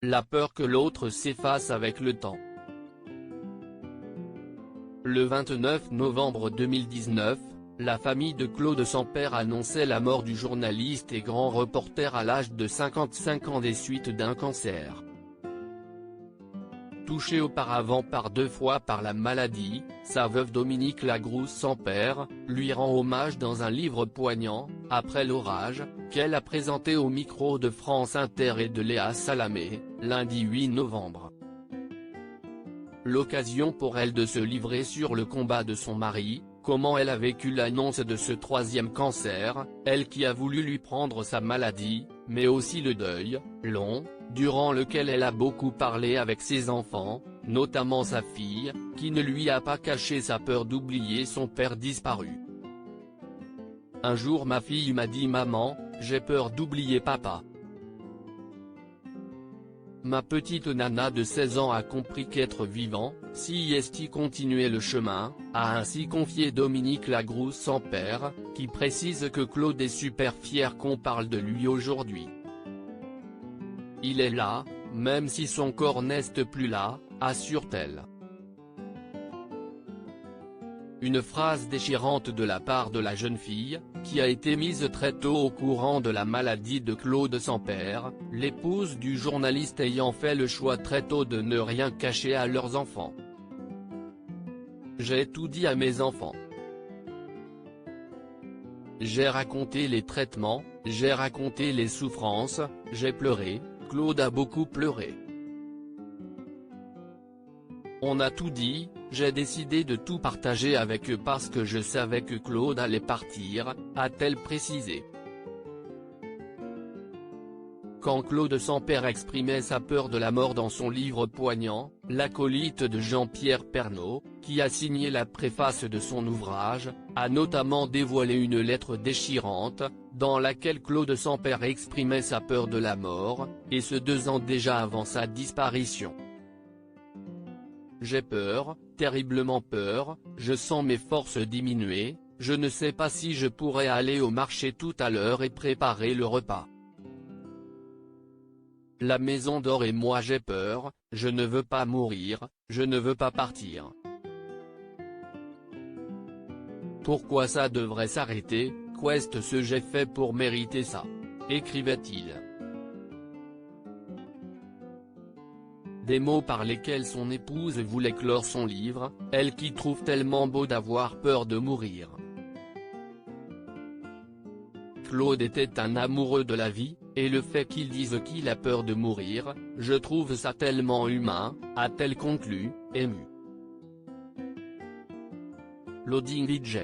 la peur que l'autre s'efface avec le temps. Le 29 novembre 2019, la famille de Claude Sampère annonçait la mort du journaliste et grand reporter à l'âge de 55 ans des suites d'un cancer. Touché auparavant par 2 fois par la maladie, sa veuve Dominique Lagrousse-Sampère lui rend hommage dans un livre poignant, Après l'orage, qu'elle a présenté au micro de France Inter et de Léa Salamé, lundi 8 novembre. L'occasion pour elle de se livrer sur le combat de son mari, comment elle a vécu l'annonce de ce 3e cancer, elle qui a voulu lui prendre sa maladie, mais aussi le deuil, long, durant lequel elle a beaucoup parlé avec ses enfants, notamment sa fille, qui ne lui a pas caché sa peur d'oublier son père disparu. Un jour ma fille m'a dit « Maman, j'ai peur d'oublier papa ». Ma petite nana de 16 ans a compris qu'être vivant, si est continuer le chemin, a ainsi confié Dominique Lagrousse-Sampère, qui précise que Claude est super fier qu'on parle de lui aujourd'hui. Il est là, même si son corps n'est plus là, assure-t-elle. Une phrase déchirante de la part de la jeune fille, qui a été mise très tôt au courant de la maladie de Claude Sampère, l'épouse du journaliste ayant fait le choix très tôt de ne rien cacher à leurs enfants. J'ai tout dit à mes enfants. J'ai raconté les traitements, j'ai raconté les souffrances, j'ai pleuré, Claude a beaucoup pleuré. On a tout dit, j'ai décidé de tout partager avec eux parce que je savais que Claude allait partir, a-t-elle précisé. Quand Claude Sampère exprimait sa peur de la mort dans son livre poignant, l'acolyte de Jean-Pierre Pernaut, qui a signé la préface de son ouvrage, a notamment dévoilé une lettre déchirante, dans laquelle Claude Sampère exprimait sa peur de la mort, et ce 2 ans déjà avant sa disparition. J'ai peur, terriblement peur, je sens mes forces diminuer, je ne sais pas si je pourrai aller au marché tout à l'heure et préparer le repas. La maison dort et moi j'ai peur, je ne veux pas mourir, je ne veux pas partir. Pourquoi ça devrait s'arrêter, qu'est-ce que j'ai fait pour mériter ça ? Écrivait-il. Des mots par lesquels son épouse voulait clore son livre, elle qui trouve tellement beau d'avoir peur de mourir. Claude était un amoureux de la vie, et le fait qu'il dise qu'il a peur de mourir, je trouve ça tellement humain, a-t-elle conclu, émue. Loading VJ.